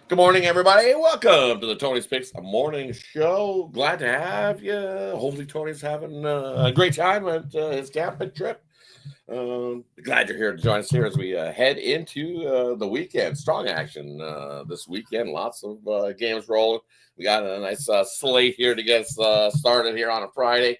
Good morning, everybody. Welcome to the Tony's Picks morning show. Glad to have you. Hopefully, Tony's having a great time at his camping trip. Glad you're here to join us here as we head into the weekend. Strong action this weekend. Lots of games rolling. We got a nice slate here to get us started here on a Friday.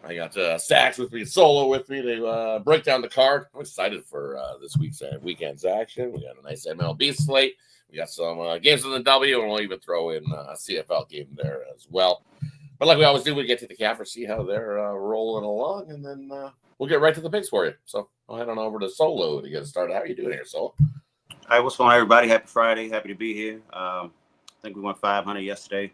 I got Stacks with me, Solo with me to break down the card. I'm excited for this weekend's action. We got a nice MLB slate. We got some games in the W, and we'll even throw in a CFL game there as well. But like we always do, we get to the campers, see how they're rolling along, and then we'll get right to the picks for you. So I'll head on over to Solo to get started. How are you doing here, Solo? Hey, what's going on, everybody? Happy Friday. Happy to be here. I think we went 500 yesterday.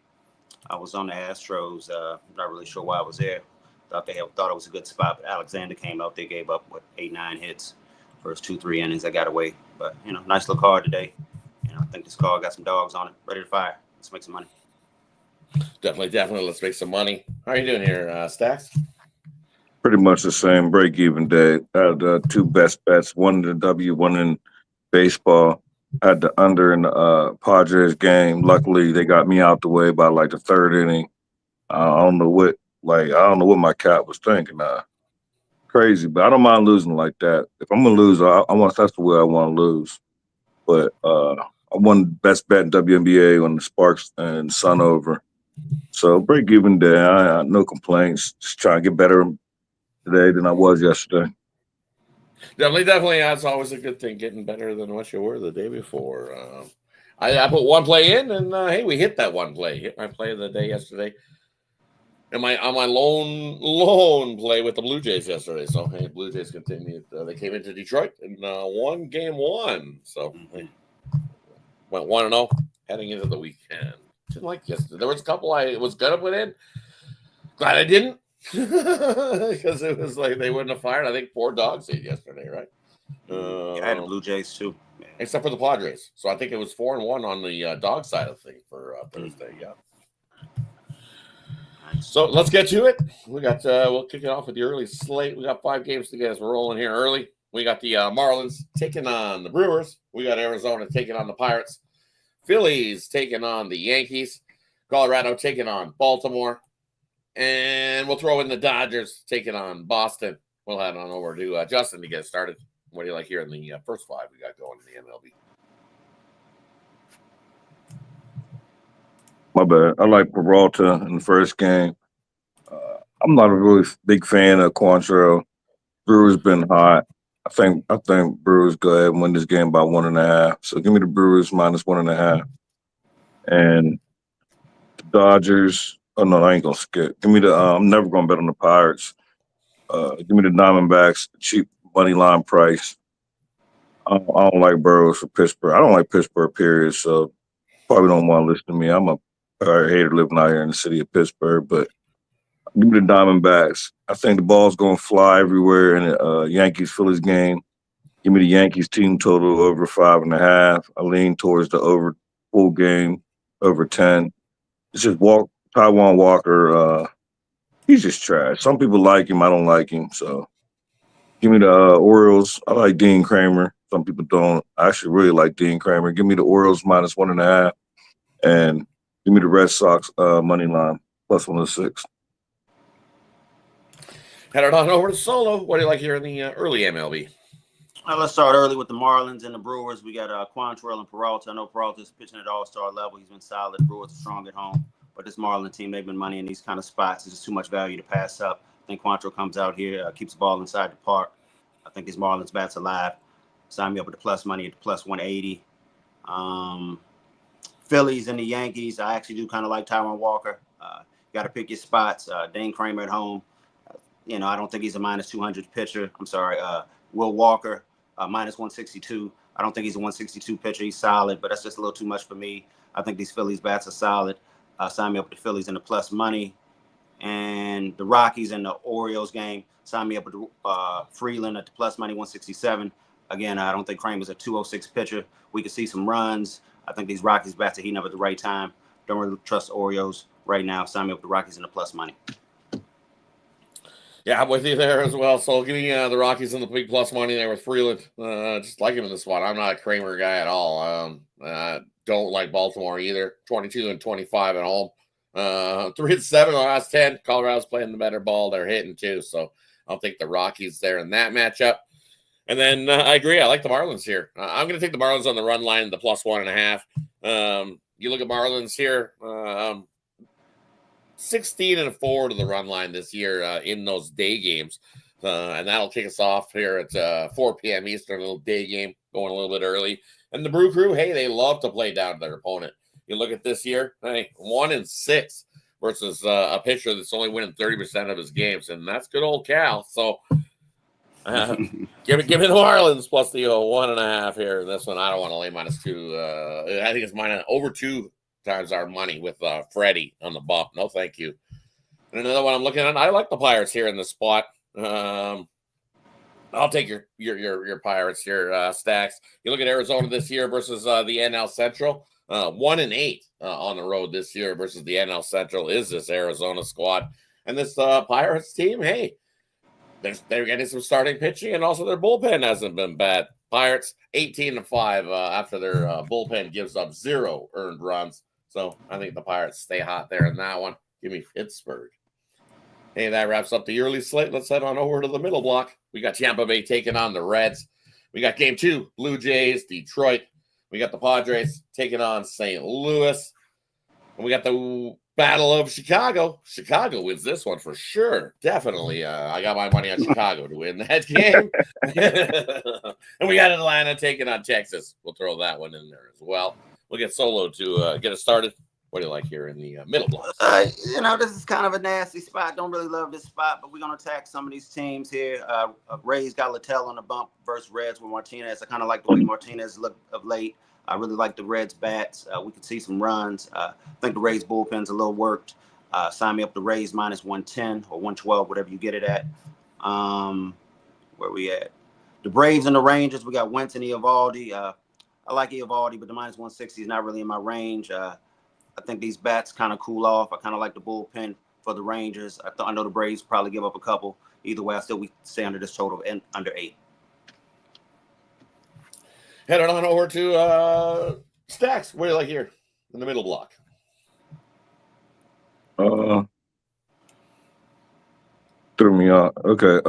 I was on the Astros. Not really sure why I was there. Thought it was a good spot, but Alexander came out. They gave up, 8-9 hits. First 2-3 innings, I got away. But, nice little card today. I think this car got some dogs on it, ready to fire. Let's make some money. Definitely. Let's make some money. How are you doing here, Stacks? Pretty much the same break-even day. I had two best bets, one in the W, one in baseball. I had the under in the Padres game. Luckily, they got me out the way by like the third inning. I don't know what my cat was thinking. Crazy, but I don't mind losing like that. If I'm gonna lose, I want that's the way I want to lose. But I won best bet in WNBA on the Sparks and Sun over. So break even day. I no complaints. Just trying to get better today than I was yesterday. Definitely. That's always a good thing, getting better than what you were the day before. I put one play in, and hey, we hit that one play. Hit my play of the day yesterday. And on my lone play with the Blue Jays yesterday. So hey, Blue Jays continued. They came into Detroit and won game one. So hey, went 1-0 heading into the weekend. Didn't like yesterday. There was a couple I was gonna put in. Glad I didn't. Because it was like they wouldn't have fired. I think 4 dogs ate yesterday, right? I had the Blue Jays too, except for the Padres. So I think it was 4-1 on the dog side of things for Thursday. Yeah. Nice. So let's get to it. We got we'll kick it off with the early slate. We got 5 games to get us rolling here early. We got the Marlins taking on the Brewers. We got Arizona taking on the Pirates. Phillies taking on the Yankees. Colorado taking on Baltimore. And we'll throw in the Dodgers taking on Boston. We'll head on over to Justin to get started. What do you like here in the first 5 we got going in the MLB? My bad. I like Peralta in the first game. I'm not a really big fan of Quantrill. Brewers been hot. I think Brewers go ahead and win this game by 1.5. So give me the Brewers minus 1.5. And the Dodgers. Oh no, I ain't gonna skip. Give me the. I'm never gonna bet on the Pirates. Give me the Diamondbacks, cheap money line price. I don't like Burrows for Pittsburgh. I don't like Pittsburgh, period. So probably don't want to listen to me. I'm a hater living out here in the city of Pittsburgh, but give me the Diamondbacks. I think the ball's gonna fly everywhere in the Yankees Phillies game. Give me the Yankees team total over 5.5. I lean towards the over full game over 10. It's just Taiwan Walker. He's just trash. Some people like him. I don't like him. So give me the Orioles. I like Dean Kramer. Some people don't. I actually really like Dean Kramer. Give me the Orioles minus 1.5. And give me the Red Sox money line plus 106. Head on over to Solo. What do you like here in the early MLB? Let's start early with the Marlins and the Brewers. We got Quantrill and Peralta. I know Peralta's pitching at all-star level. He's been solid. Brewers are strong at home. But this Marlin team, they've been money in these kind of spots. It's just too much value to pass up. I think Quantrill comes out here, keeps the ball inside the park. I think these Marlins bats alive. Sign me up with the plus money at the plus 180. Phillies and the Yankees, I actually do kind of like Taiwan Walker. Got to pick your spots. Dane Kramer at home. I don't think he's a minus 200 pitcher. I'm sorry. Will Walker, minus 162. I don't think he's a 162 pitcher. He's solid, but that's just a little too much for me. I think these Phillies bats are solid. Sign me up with the Phillies in the plus money. And the Rockies and the Orioles game, sign me up with Freeland at the plus money, 167. Again, I don't think Kramer's a 206 pitcher. We could see some runs. I think these Rockies bats are heating up at the right time. Don't really trust the Orioles right now. Sign me up with the Rockies in the plus money. Yeah, I'm with you there as well. So give me the Rockies in the big plus money there with Freeland. Just like him in this one. I'm not a Kramer guy at all. don't like Baltimore either. 22-25 at home. 3-7 in the last 10. Colorado's playing the better ball. They're hitting too. So I'll take the Rockies there in that matchup. And then I agree. I like the Marlins here. I'm going to take the Marlins on the run line, the +1.5. You look at Marlins here, 16-4 to the run line this year in those day games. And that'll kick us off here at 4 p.m. Eastern, a little day game going a little bit early. And the Brew Crew, hey, they love to play down to their opponent. You look at this year, hey, 1-6 versus a pitcher that's only winning 30% of his games. And that's good old Cal. So give me the Marlins plus the 1.5 here. This one, I don't want to lay -2. I think it's over 2 times our money with Freddie on the bump. No, thank you. And another one I'm looking at, I like the Pirates here in the spot. I'll take your Pirates here, Stacks. You look at Arizona this year versus the NL Central. 1-8 on the road this year versus the NL Central is this Arizona squad. And this Pirates team, hey, they're getting some starting pitching, and also their bullpen hasn't been bad. Pirates 18-5 after their bullpen gives up 0 earned runs. So I think the Pirates stay hot there in that one. Give me Pittsburgh. Hey, that wraps up the early slate. Let's head on over to the middle block. We got Tampa Bay taking on the Reds. We got game 2, Blue Jays, Detroit. We got the Padres taking on St. Louis. And we got the Battle of Chicago. Chicago wins this one for sure. Definitely. I got my money on Chicago to win that game. And we got Atlanta taking on Texas. We'll throw that one in there as well. We'll get Solo to get us started. What do you like here in the middle block? This is kind of a nasty spot. Don't really love this spot, but we're going to attack some of these teams here. Rays got Littell on the bump versus Reds with Martinez. I kind of like the way Martinez looked of late. I really like the Reds bats. We could see some runs. I think the Rays bullpen's a little worked. Sign me up the Rays -110 or 112, whatever you get it at. Where we at? The Braves and the Rangers. We got Wentz and Eovaldi. I like Eovaldi, but the -160 is not really in my range. I think these bats kind of cool off. I kind of like the bullpen for the Rangers. I know the Braves probably give up a couple. Either way, we stay under this total and under 8. Heading on over to Stacks. What do you like here in the middle block? Threw me off. Okay.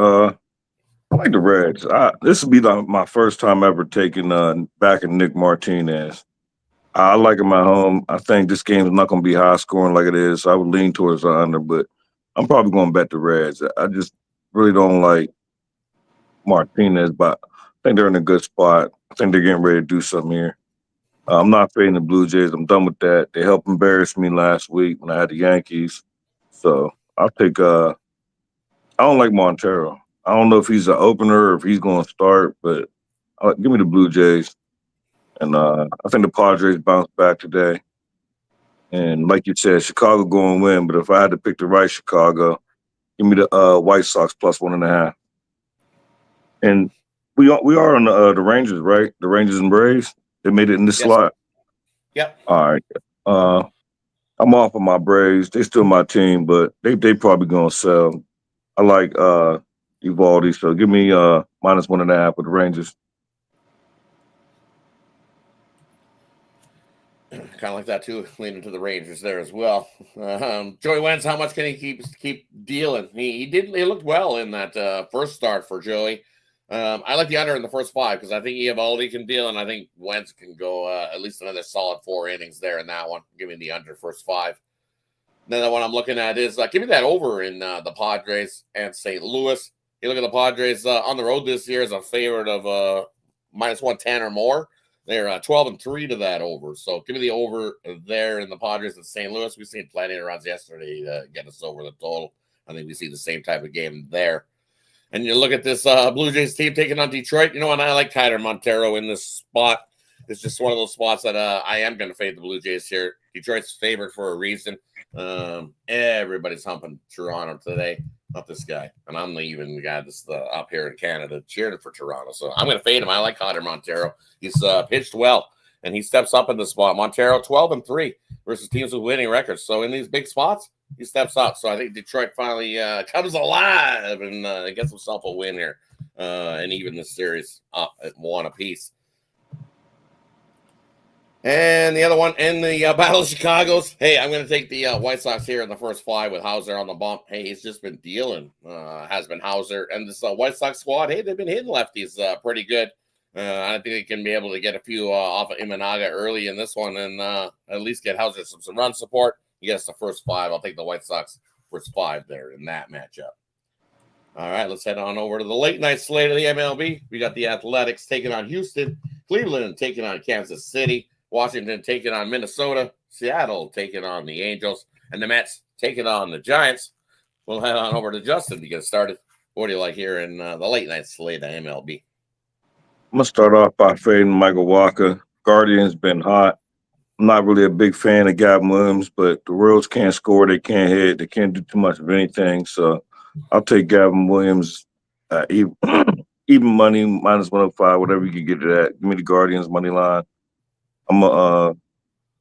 I like the Reds. This will be my first time ever taking backing Nick Martinez. I like him at home. I think this game is not going to be high scoring like it is. So I would lean towards the under, but I'm probably going to bet the Reds. I just really don't like Martinez, but I think they're in a good spot. I think they're getting ready to do something here. I'm not fading the Blue Jays. I'm done with that. They helped embarrass me last week when I had the Yankees. So I'll take I don't like Montero. I don't know if he's an opener or if he's going to start, but give me the Blue Jays. And I think the Padres bounced back today. And like you said, Chicago going to win. But if I had to pick the right Chicago, give me the White Sox +1.5. And we are on the Rangers, right? The Rangers and Braves. They made it in this slot. Yep. All right. I'm off of my Braves. They still my team, but they probably going to sell. I like Eovaldi, so give me -1.5 with the Rangers. Kind of like that too, leaning to the Rangers there as well. Joey Wentz, how much can he keep dealing? He looked well in that first start for Joey. I like the under in the first 5 because I think Eovaldi can deal, and I think Wentz can go at least another solid 4 innings there in that one. Give me the under first 5. Then the one I'm looking at is give me that over in the Padres and St. Louis. You look at the Padres on the road this year as a favorite of -110 or more. They're 12-3 to that over. So give me the over there in the Padres and St. Louis. We've seen plenty of runs yesterday to get us over the total. I think we see the same type of game there. And you look at this Blue Jays team taking on Detroit. You know what? I like Tyler Montero in this spot. It's just one of those spots that I am going to fade the Blue Jays here. Detroit's favored for a reason. Everybody's humping Toronto today. Not this guy. And I'm even the guy that's up here in Canada cheering for Toronto. So I'm going to fade him. I like Tyler Montero. He's pitched well, and he steps up in the spot. Montero 12-3 versus teams with winning records. So in these big spots, he steps up. So I think Detroit finally comes alive and gets himself a win here. And even the series up at 1 apiece. And the other one in the Battle of Chicago's. Hey, I'm going to take the White Sox here in the first 5 with Hauser on the bump. Hey, he's just been dealing. Has been Hauser. And this White Sox squad, hey, they've been hitting lefties pretty good. I think they can be able to get a few off of Imanaga early in this one and at least get Hauser some run support. He gets the first 5. I'll take the White Sox first 5 there in that matchup. All right, let's head on over to the late night slate of the MLB. We got the Athletics taking on Houston, Cleveland taking on Kansas City, Washington taking on Minnesota, Seattle taking on the Angels, and the Mets taking on the Giants. We'll head on over to Justin to get started. What do you like here in the late night slate of MLB? I'm gonna start off by fading Michael Walker. Guardians been hot. I'm not really a big fan of Gavin Williams, but the Royals can't score, they can't hit, they can't do too much of anything. So I'll take Gavin Williams even, even money, minus 105, whatever you can get it at. Give me the Guardians money line. I'm gonna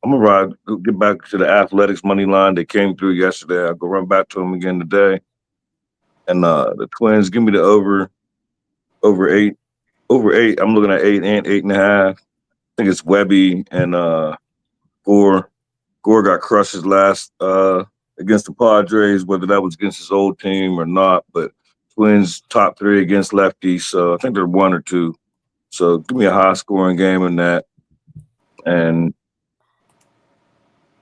ride, get back to the Athletics money line. They came through yesterday. I'll go run back to them again today. And the Twins, give me the over 8. Over 8. I'm looking at 8 and 8.5. I think it's Webby and Gore. Gore got crushed his last against the Padres, whether that was against his old team or not. But Twins top 3 against lefties, so I think they're 1 or 2. So give me a high scoring game in that. And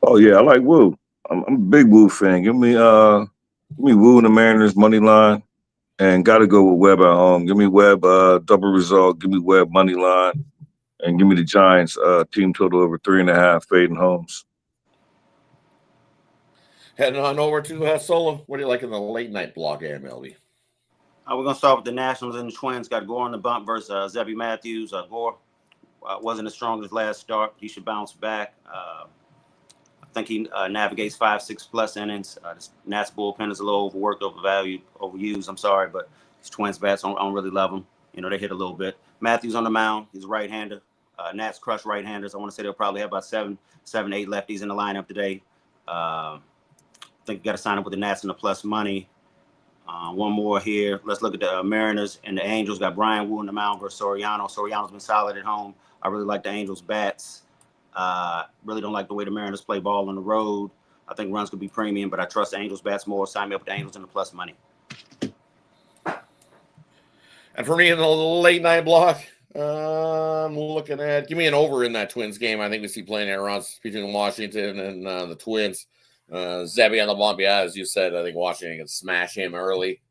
oh yeah, I like Woo. I'm a big Woo fan. Give me Woo and the Mariners money line, and got to go with Webb at home. Give me Webb double result. Give me Webb money line, and give me the Giants team total over 3.5 fading homes. Heading on over to Solo. What do you like in the late night block of MLB? We're going to start with the Nationals and the Twins. Got Gore on the bump versus Zebby Matthews. Gore wasn't as strong as last start. He should bounce back. I think he navigates 5-6 plus innings. This Nats bullpen is a little overworked, overused. I'm sorry, but these Twins bats, I don't really love them. You know, they hit a little bit. Matthews on the mound. He's a right-hander. Nats crush right-handers. I want to say they'll probably have about 7, 8 lefties in the lineup today. I think you got to sign up with the Nats in the plus money. One more here. Let's look at the Mariners and the Angels. Got Brian Wu in the mound versus Soriano. Soriano's been solid at home. I really like the Angels' bats. Really don't like the way the Mariners play ball on the road. I think runs could be premium, but I trust the Angels' bats more. Sign me up with the Angels in the plus money. And for me in the late night block, I'm looking at, give me an over in that Twins game. I think we see plenty of runs between Washington and the Twins. Zebby on the bump, yeah, as you said, I think Washington can smash him early.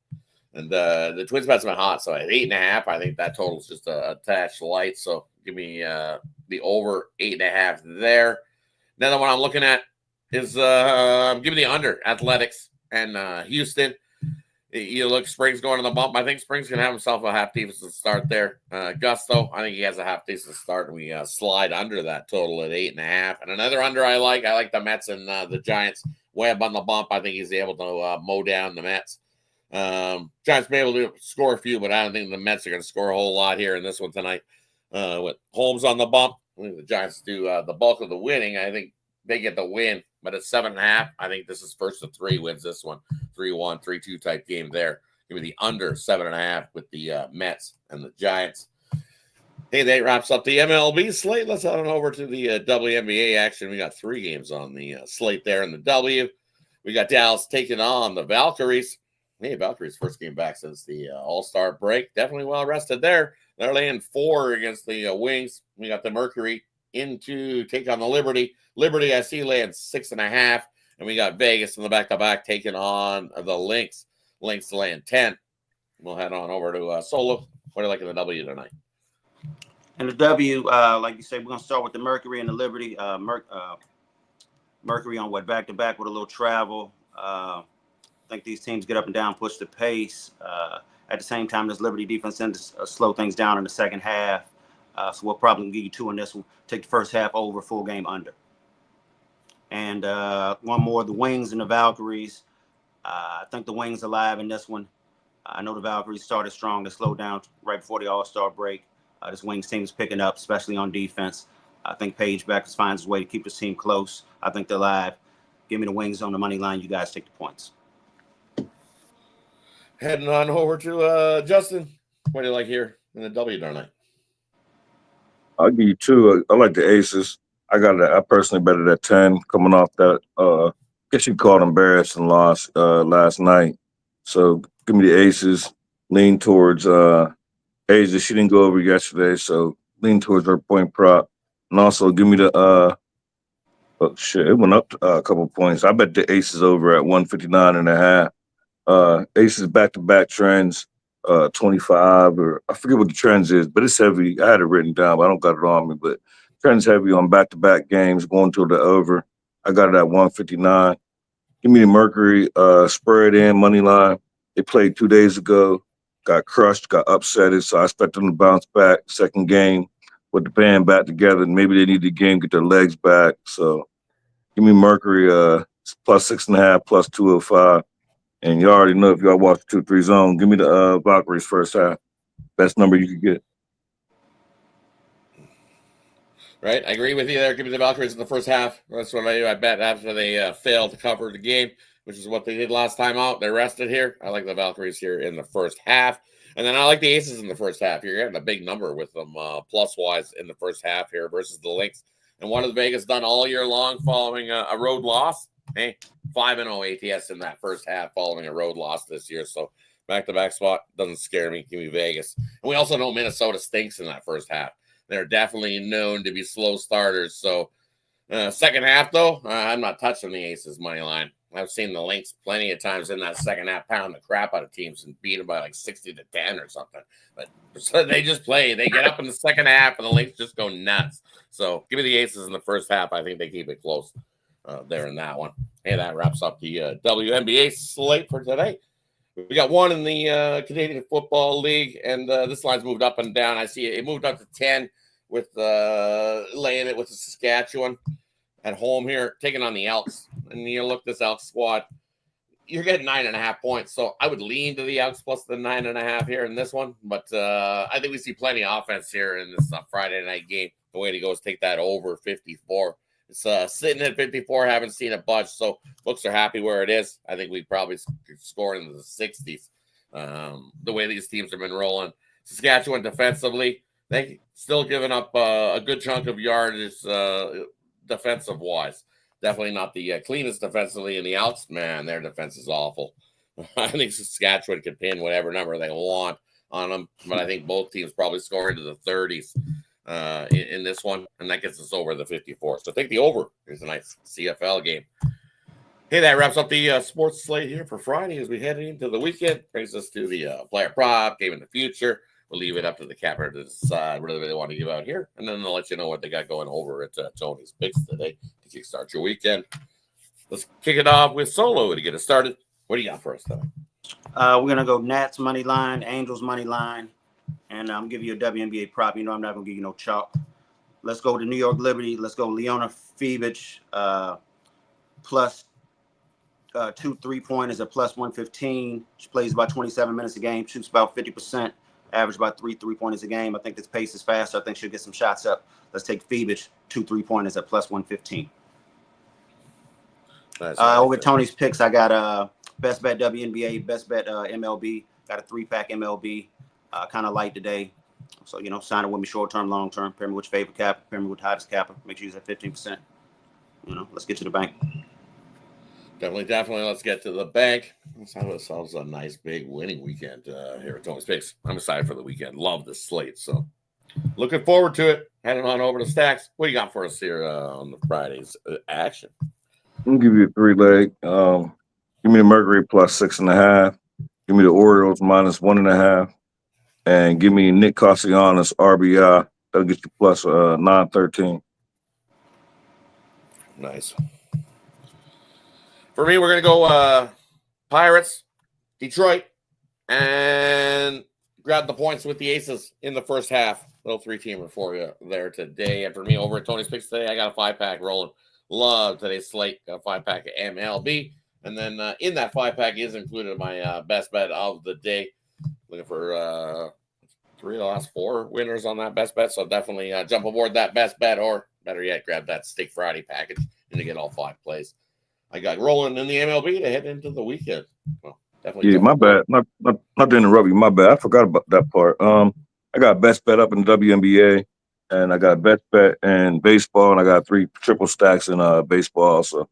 And the Twins bats been hot, so at 8.5, I think that total is just a touch light. So give me the over 8.5 there. Another one I'm looking at is give me the under Athletics and Houston. You look, Springs going on the bump. I think Springs can have himself a half decent start there. Gusto, I think he has a half decent start, and we slide under that total at 8.5. And another under I like the Mets and the Giants. Webb on the bump. I think he's able to mow down the Mets. Giants may be able to score a few, but I don't think the Mets are going to score a whole lot here in this one tonight. With Holmes on the bump, I think the Giants do the bulk of the winning. I think they get the win, but at 7.5, I think this is first of 3 wins this one. 3-1, 3-2 type game there. Give me the under 7.5 with the Mets and the Giants. Hey, that wraps up the MLB slate. Let's head on over to the WNBA action. We got 3 games on the slate there in the W. We got Dallas taking on the Valkyries. Hey, Valkyries' first game back since the All-Star break. Definitely well rested there. They're laying 4 against the Wings. We got the Mercury in to take on the Liberty. Liberty, I see, laying 6.5. And we got Vegas in the back-to-back taking on the Lynx. Lynx laying 10. We'll head on over to Solo. What do you like in the W tonight? In the W, like you said, we're going to start with the Mercury and the Liberty. Mercury on back-to-back with a little travel. I think these teams get up and down, push the pace. At the same time, this Liberty defense tends to slow things down in the second half. So we'll probably give you 2 on this one. Take the first half over, full game under. And one more, the Wings and the Valkyries. I think the Wings are live in this one. I know the Valkyries started strong. They slowed down right before the All-Star break. This Wings team is picking up, especially on defense. I think Paige Beckers finds his way to keep this team close. I think they're live. Give me the Wings on the money line. You guys take the points. Heading on over to Justin. What do you like here in the W tonight? I'll give you 2. I like the Aces. I personally bet it at 10 coming off that guess you called embarrassing loss last night. So give me the aces, lean towards Asia. She didn't go over yesterday, so lean towards her point prop. And also give me the oh shit, it went up a couple points. I bet the aces over at 159.5. Aces back-to-back trends, 25 or I forget what the trends is, but it's heavy. I had it written down, but I don't got it on me. But trends heavy on back-to-back games going to the over. I got it at 159. Give me the Mercury spread in money line. They played 2 days ago, got crushed, got upsetted, so I expect them to bounce back second game with the band back together. And maybe they need the game, get their legs back. So give me Mercury plus 6.5, plus 205. And you already know if y'all watch the 2-3 zone, give me the Valkyries first half. Best number you could get. Right, I agree with you there. Give me the Valkyries in the first half. That's what I do. I bet after they fail to cover the game, which is what they did last time out. They're rested here. I like the Valkyries here in the first half. And then I like the Aces in the first half. You're getting a big number with them plus-wise in the first half here versus the Lynx. And what has Vegas done all year long following a road loss? Hey, 5-0 ATS in that first half following a road loss this year. So back-to-back spot doesn't scare me. Give me Vegas. And we also know Minnesota stinks in that first half. They're definitely known to be slow starters. So second half, though, I'm not touching the Aces money line. I've seen the Lynx plenty of times in that second half pound the crap out of teams and beat them by like 60-10 or something. But so they just play. They get up in the second half and the Lynx just go nuts. So give me the Aces in the first half. I think they keep it close there in that one. Hey, that wraps up the WNBA slate for today. We got one in the Canadian Football League, and this line's moved up and down. I see it moved up to 10 with laying it with the Saskatchewan at home here, taking on the Elks. And you look this Elks squad, you're getting 9.5 points. So I would lean to the Elks plus the 9.5 here in this one. But I think we see plenty of offense here in this Friday night game. The way to go is take that over 54. It's sitting at 54. Haven't seen it budge. So books are happy where it is. I think we probably score in the 60s. The way these teams have been rolling. Saskatchewan defensively, they still giving up a good chunk of yardage defensive-wise. Definitely not the cleanest defensively in the Alps. Man, their defense is awful. I think Saskatchewan can pin whatever number they want on them, but I think both teams probably score into the 30s in this one, and that gets us over the 54. So take the over. Here's a nice CFL game. Hey, that wraps up the sports slate here for Friday as we head into the weekend. Brings us to the player prop, game in the future. We'll leave it up to the capper to decide what they want to give out here, and then they'll let you know what they got going over at Tony's Picks today to kickstart your weekend. Let's kick it off with Solo to get it started. What do you got for us today? We're going to go Nats money line, Angels money line, and I'm giving you a WNBA prop. You know I'm not going to give you no chalk. Let's go to New York Liberty. Let's go Leona Fevich plus 2 3-pointers at plus 115. She plays about 27 minutes a game, shoots about 50%. Average about 3 3-pointers a game. I think this pace is fast. I think she'll get some shots up. Let's take Fevich 2 3-pointers at plus 115. Over Tony's Picks, I got best bet WNBA, best bet MLB. Got a 3-pack MLB. Kind of light today. So, sign it with me short term, long term. Pair me with your favorite capper. Pair me with hottest capper. Make sure you use that 15%. Let's get to the bank. Definitely. Let's get to the bank. Let's have ourselves a nice big winning weekend here at Tony's Picks. I'm excited for the weekend. Love the slate. So looking forward to it. Heading on over to Stacks. What do you got for us here on the Friday's action? I'm going to give you a 3-leg. Give me the Mercury plus 6.5. Give me the Orioles minus 1.5. And give me Nick Castellanos RBI. That'll get you plus 913. Nice. For me, we're going to go Pirates, Detroit, and grab the points with the Aces in the first half. Little 3-teamer for you there today. And for me, over at Tony's Picks today, I got a 5-pack rolling. Love today's slate. Got a 5-pack of MLB. And then in that 5-pack is included my best bet of the day. Looking for 3 of the last 4 winners on that best bet. So definitely jump aboard that best bet, or better yet, grab that Steak Friday package and to get all 5 plays. I got rolling in the MLB to head into the weekend. Well, definitely. Yeah, my bad. Not to interrupt you. My bad. I forgot about that part. I got best bet up in the WNBA. and I got best bet in baseball, and I got 3 triple stacks in baseball. So,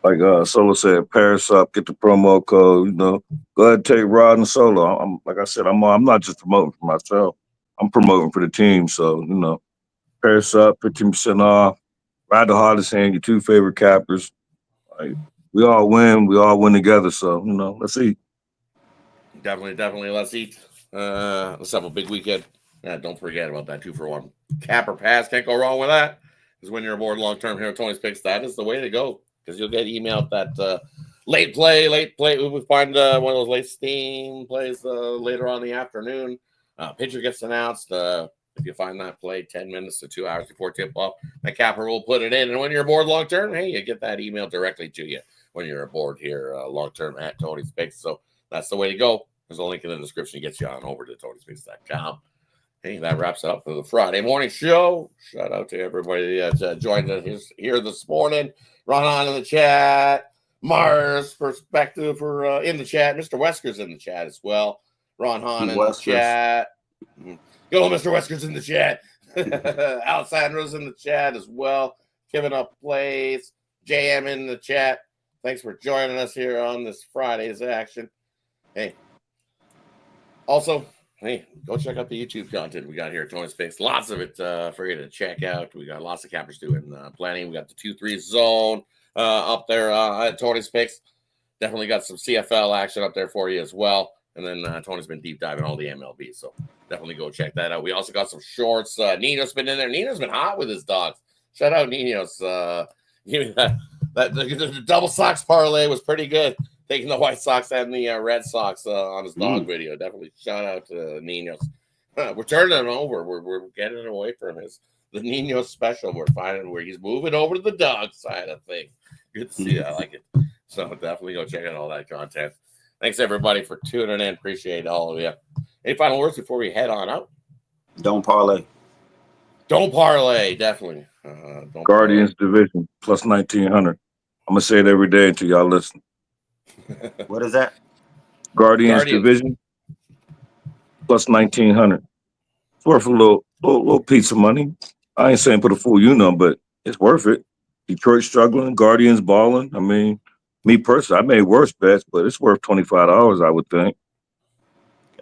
like Solo said, pair us up, get the promo code. Go ahead and take Rod and Solo. I'm like I said, I'm not just promoting for myself. I'm promoting for the team. So pair us up, 15% off. Ride the hardest hand. Your 2 favorite cappers. Like we all win. We all win together. So let's see. Definitely. Let's eat. Let's have a big weekend. Don't forget about that 2-for-1 capper pass. Can't go wrong with that. Because when you're aboard long term here at Tony's Picks, that is the way to go. Because you'll get emailed that late play. We would find one of those late steam plays later on in the afternoon. Pitcher gets announced. If you find that play 10 minutes to 2 hours before tip off, the capper will put it in. And when you're aboard long term, hey, you get that email directly to you when you're aboard here long term at Tony's Picks. So that's the way to go. There's a link in the description to get you on over to Tony'sPicks.com. Hey, that wraps it up for the Friday morning show. Shout out to everybody that joined us here this morning. Ron on in the chat. Mars Perspective for in the chat. Mr. Wesker's in the chat as well. Ron Hahn in the chat. Go, Mr. Wesker's in the chat. Alessandro's in the chat as well. Giving up plays. JM in the chat. Thanks for joining us here on this Friday's action. Hey. Also, hey, go check out the YouTube content we got here at Tony's Picks. Lots of it for you to check out. We got lots of cappers doing planning. We got the 2-3 zone up there at Tony's Picks. Definitely got some CFL action up there for you as well. And then Tony's been deep diving all the MLB. So definitely go check that out. We also got some shorts. Nino's been in there. Nino's been hot with his dogs. Shout out Nino's. Give me that. The double Sox parlay was pretty good. Taking the White Sox and the Red Sox on his dog video. Definitely shout out to Nino's. We're turning it over. We're getting it away from the Nino special. We're finding where he's moving over to the dog side of things. Good to see. I like it. So definitely go check out all that content. Thanks everybody for tuning in. Appreciate all of you. Any final words before we head on out? Don't parlay. Don't parlay. Definitely. Don't Guardians parlay. Division plus 1900. I'm gonna say it every day until y'all listen. What is that? Guardians Division plus 1900. It's worth a little piece of money. I ain't saying put a full unit on, but it's worth it. Detroit struggling, Guardians balling. I mean, me personally, I made worse bets, but it's worth $25, I would think.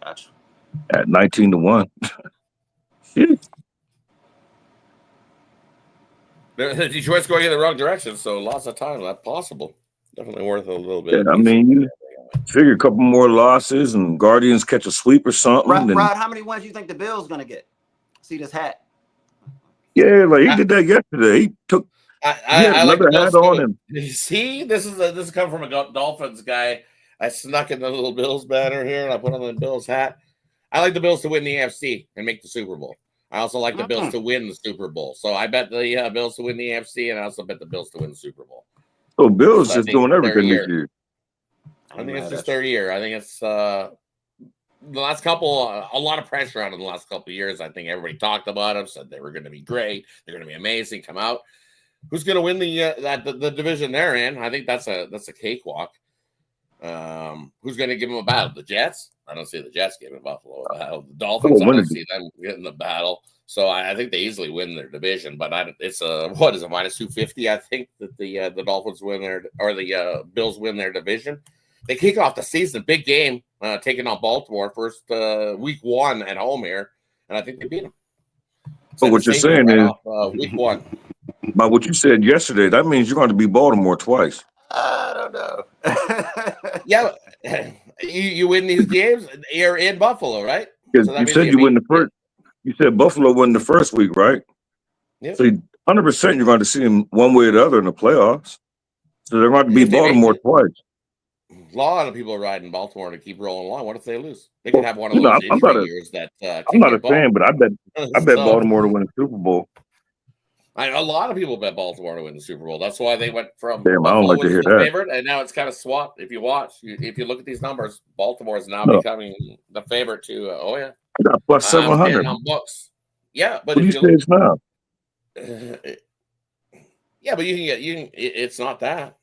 Gotcha. At 19-1. Shit. Detroit's going in the wrong direction, so lots of time. That's possible. Definitely worth a little bit. Yeah, I mean, you figure a couple more losses and Guardians catch a sweep or something. Rod, how many wins do you think the Bills going to get? See this hat? Yeah, like he did that yesterday. He took I like the Bills on him. See, this is coming from a Dolphins guy. I snuck in the little Bills banner here and I put on the Bills hat. I like the Bills to win the AFC and make the Super Bowl. I also like the Bills to win the Super Bowl. So I bet the Bills to win the AFC and I also bet the Bills to win the Super Bowl. So Bills just doing everything this year. I think it's just their year. I think it's the last couple, a lot of pressure on them the last couple of years. I think everybody talked about them, said they were going to be great. They're going to be amazing. Come out. Who's going to win the division they're in? I think that's a cakewalk. Who's going to give them a battle? The Jets? I don't see the Jets giving Buffalo a battle. The Dolphins, I don't see them getting the battle. So I think they easily win their division. But it's what is it, minus 250? I think that the Dolphins win the Bills win their division. They kick off the season, big game, taking on Baltimore first week 1 at home here, and I think they beat them. So what you're saying is week 1. By what you said yesterday, that means you're going to beat Baltimore twice. I don't know. Yeah, you win these games. You're in Buffalo, right? So you said you win the first. You said Buffalo won the first week, right? Yep. So 100% you're going to see them one way or the other in the playoffs. So they're going to beat Baltimore twice. A lot of people are riding Baltimore to keep rolling along. What if they lose? They could have one of those injury years that. I'm not a fan, but I bet Baltimore to win the Super Bowl. A lot of people bet Baltimore to win the Super Bowl. That's why they went from Damn, I don't like to hear that. favorite, and now it's kind of swapped. If you look at these numbers, Baltimore is now becoming the favorite to. I got plus 700 on books. Yeah, but what if you say it's now? Yeah, but it's not that.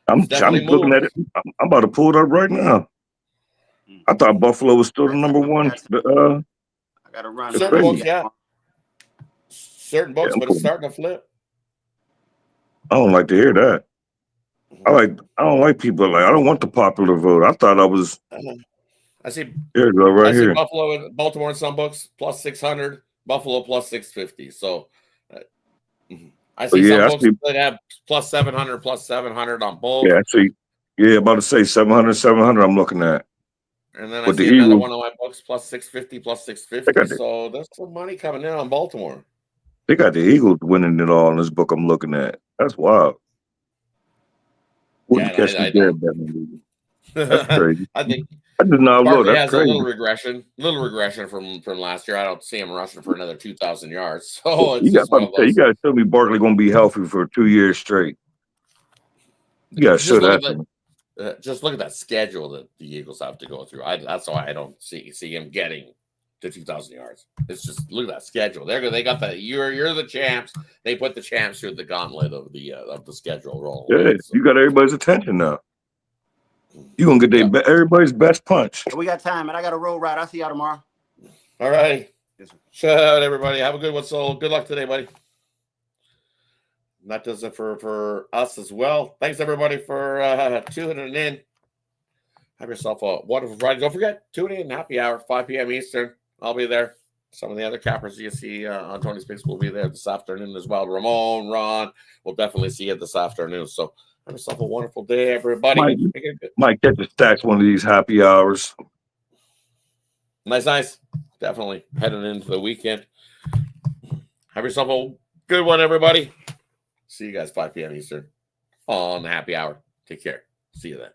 I'm looking at it. I'm about to pull it up right now. I thought Buffalo was still the number one. I got to run. Yeah. certain books, I'm but it's cool. starting to flip. I don't like to hear that. I don't like people I don't want the popular vote. I thought I was I see. here you go right I see here. Buffalo and Baltimore in some books plus 600, Buffalo plus 650. So I see some I books see. that have plus 700 on both. Yeah, I see. Yeah, about to say 700. I'm looking at. And then I With the see another Eagles, one of my books plus 650, plus they 650. got the So there's some money coming in on Baltimore. Eagles winning it all in this book I'm looking at. That's wild. Yeah, Wouldn't catch and me I dead don't. that movie. That's crazy. I think I did not know. Barkley That's has a crazy. little regression from last year. I don't see him rushing for another 2,000 yards. So it's You got just one to of tell you those. got to tell me Barkley gonna be healthy for 2 years straight. You got to show Just look that at to the me. just look at that schedule that the Eagles have to go through. That's why I don't see him getting to 2,000 yards. It's just look at that schedule. They got that. You're the champs. They put the champs through the gauntlet of the schedule rolling Yeah, around. So. you got everybody's attention now. You gonna get everybody's best punch. We got time, man. I got a road ride. I'll see y'all tomorrow. All right. Yes, sir. Shout out, everybody. Have a good one. So good luck today, buddy. And that does it for us as well. Thanks, everybody, for tuning in. Have yourself a wonderful Friday. Don't forget, tune in, happy hour, 5 p.m. Eastern. I'll be there. Some of the other cappers you see on Tony's Picks will be there this afternoon as well. Ramon, Ron, we'll definitely see you this afternoon. So have yourself a wonderful day, everybody. Might get the stacks one of these happy hours. Nice. Definitely heading into the weekend. Have yourself a good one, everybody. See you guys 5 p.m. Eastern on the happy hour. Take care. See you then.